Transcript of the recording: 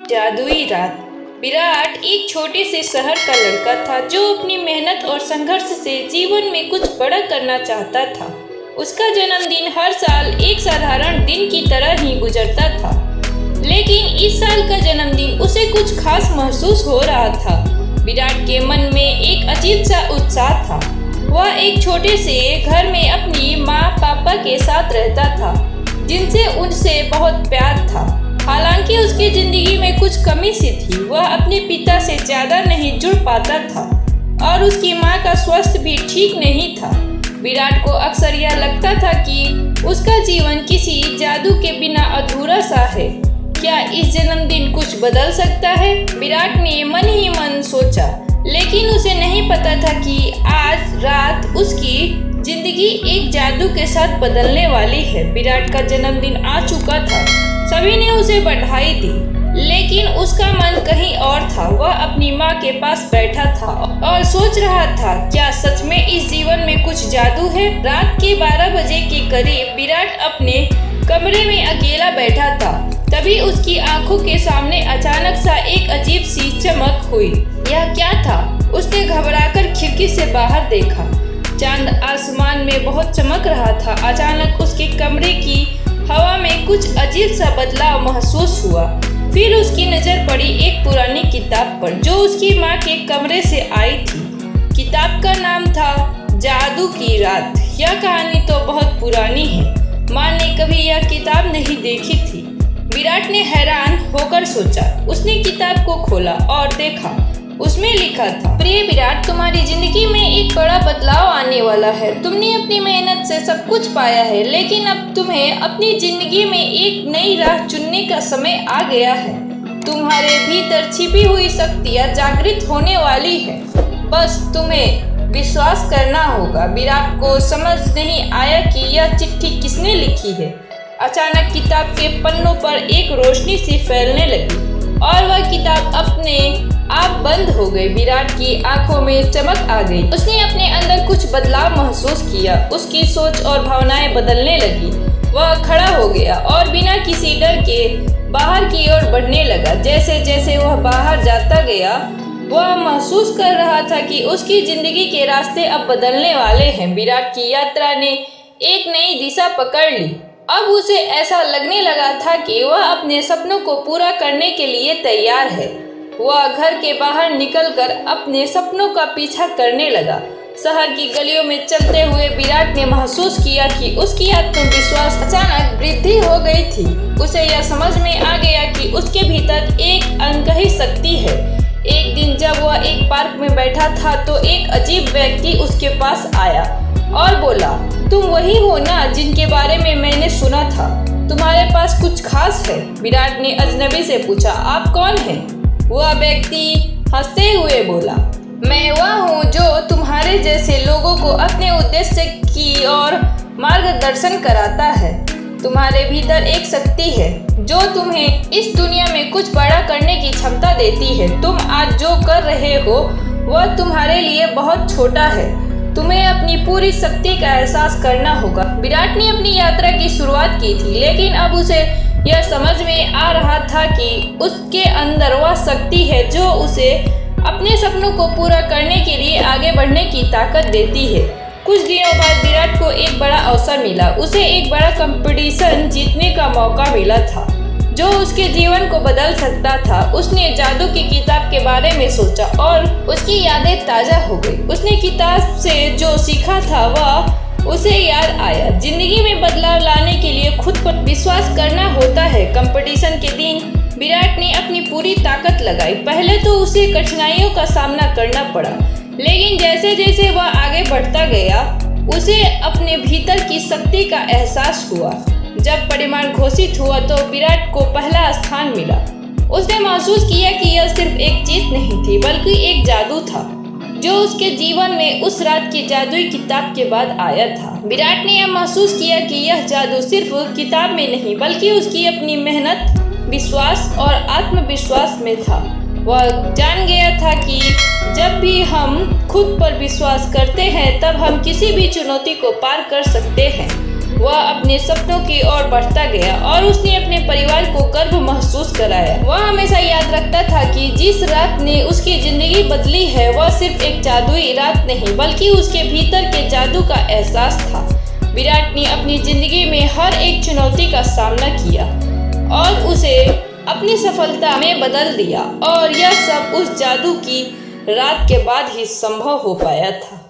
जादुई रात। विराट एक छोटे से शहर का लड़का था जो अपनी मेहनत और संघर्ष से जीवन में कुछ बड़ा करना चाहता था। उसका जन्मदिन हर साल एक साधारण दिन की तरह ही गुजरता था, लेकिन इस साल का जन्मदिन उसे कुछ खास महसूस हो रहा था। विराट के मन में एक अजीब सा उत्साह था। वह एक छोटे से घर में अपनी माँ पापा के साथ रहता था, जिनसे उनसे बहुत प्यार था। हालांकि उसकी जिंदगी में कुछ कमी सी थी। वह अपने पिता से ज्यादा नहीं जुड़ पाता था और उसकी माँ का स्वास्थ्य भी ठीक नहीं था। विराट को अक्सर यह लगता था कि उसका जीवन किसी जादू के बिना अधूरा सा है। क्या इस जन्मदिन कुछ बदल सकता है? विराट ने मन ही मन सोचा, लेकिन उसे नहीं पता था कि आज रात उसकी जिंदगी एक जादू के साथ बदलने वाली है। विराट का जन्मदिन आ चुका था। सभी ने उसे बधाई दी, लेकिन उसका मन कहीं और था। वह अपनी माँ के पास बैठा था और सोच रहा था, क्या सच में इस जीवन में कुछ जादू है? रात के 12 बजे के करीब विराट अपने कमरे में अकेला बैठा था। तभी उसकी आंखों के सामने अचानक सा एक अजीब सी चमक हुई। यह क्या था? उसने घबराकर खिड़की से बाहर देखा। चांद आसमान में बहुत चमक रहा था। अचानक उसके कमरे की हवा में कुछ अजीब सा बदलाव महसूस हुआ। फिर उसकी नजर पड़ी एक पुरानी किताब पर जो उसकी माँ के कमरे से आई थी। किताब का नाम था जादू की रात। यह कहानी तो बहुत पुरानी है। माँ ने कभी यह किताब नहीं देखी थी। विराट ने हैरान होकर सोचा। उसने किताब को खोला और देखा। उसमें लिखा था, प्रिय विराट, तुम्हारी जिंदगी में एक बड़ा बदलाव आने वाला है। तुमने अपनी मेहनत से सब कुछ पाया है, लेकिन अब तुम्हें अपनी जिंदगी में एक नई राह चुनने का समय आ गया है। तुम्हारे भीतर छिपी हुई शक्तियाँ जागृत होने वाली है। बस तुम्हें विश्वास करना होगा। विराट को समझ नहीं आया कि यह चिट्ठी किसने लिखी है। अचानक किताब के पन्नों पर एक रोशनी सी फैलने लगी और वह किताब अपने आप बंद हो गई। विराट की आंखों में चमक आ गई। उसने अपने अंदर कुछ बदलाव महसूस किया। उसकी सोच और भावनाएं बदलने लगी। वह खड़ा हो गया और बिना किसी डर के बाहर की ओर बढ़ने लगा। जैसे जैसे वह बाहर जाता गया, वह महसूस कर रहा था कि उसकी जिंदगी के रास्ते अब बदलने वाले हैं। विराट की यात्रा ने एक नई दिशा पकड़ ली। अब उसे ऐसा लगने लगा था कि वह अपने सपनों को पूरा करने के लिए तैयार है। वह घर के बाहर निकलकर अपने सपनों का पीछा करने लगा। शहर की गलियों में चलते हुए विराट ने महसूस किया कि उसकी आत्मविश्वास अचानक वृद्धि हो गई थी। उसे यह समझ में आ गया कि उसके भीतर एक अनकही शक्ति है। एक दिन जब वह एक पार्क में बैठा था तो एक अजीब व्यक्ति उसके पास आया और बोला, तुम वही हो ना जिनके बारे में मैंने सुना था? तुम्हारे पास कुछ खास है? विराट ने अजनबी से पूछा, आप कौन हैं? वह व्यक्ति हंसते हुए बोला, मैं वह हूँ जो तुम्हारे जैसे लोगों को अपने उद्देश्य की ओर मार्गदर्शन कराता है। तुम्हारे भीतर एक शक्ति है जो तुम्हें इस दुनिया में कुछ बड़ा करने की क्षमता देती है। तुम आज जो कर रहे हो वह तुम्हारे लिए बहुत छोटा है। तुम्हें अपनी पूरी शक्ति का एहसास करना होगा। विराट ने अपनी यात्रा की शुरुआत की थी, लेकिन अब उसे यह समझ में आ रहा था कि उसके अंदर वह शक्ति है जो उसे अपने सपनों को पूरा करने के लिए आगे बढ़ने की ताकत देती है। कुछ दिनों बाद विराट को एक बड़ा अवसर मिला। उसे एक बड़ा कंपटीशन जीतने का मौका मिला था जो उसके जीवन को बदल सकता था। उसने जादू की किताब के बारे में सोचा और उसकी यादें ताज़ा हो गई। उसने किताब से जो सीखा था वह उसे याद आया। जिंदगी में बदलाव लाने के लिए खुद पर विश्वास करना होता है। कंपटीशन के दिन विराट ने अपनी पूरी ताकत लगाई। पहले तो उसे कठिनाइयों का सामना करना पड़ा, लेकिन जैसे जैसे वह आगे बढ़ता गया उसे अपने भीतर की शक्ति का एहसास हुआ। जब परिणाम घोषित हुआ तो विराट को पहला स्थान मिला। उसने महसूस किया कि यह सिर्फ एक जीत नहीं थी, बल्कि एक जादू था जो उसके जीवन में उस रात की जादुई किताब के बाद आया था। विराट ने यह महसूस किया कि यह जादू सिर्फ किताब में नहीं, बल्कि उसकी अपनी मेहनत, विश्वास और आत्मविश्वास में था। वह जान गया था कि जब भी हम खुद पर विश्वास करते हैं तब हम किसी भी चुनौती को पार कर सकते हैं। वह अपने सपनों की ओर बढ़ता गया और उसने अपने परिवार को गर्व महसूस कराया। वह हमेशा याद लगता था कि जिस रात ने उसकी जिंदगी बदली है वह सिर्फ एक जादुई रात नहीं बल्कि उसके भीतर के जादू का एहसास था। विराट ने अपनी जिंदगी में हर एक चुनौती का सामना किया और उसे अपनी सफलता में बदल दिया, और यह सब उस जादू की रात के बाद ही संभव हो पाया था।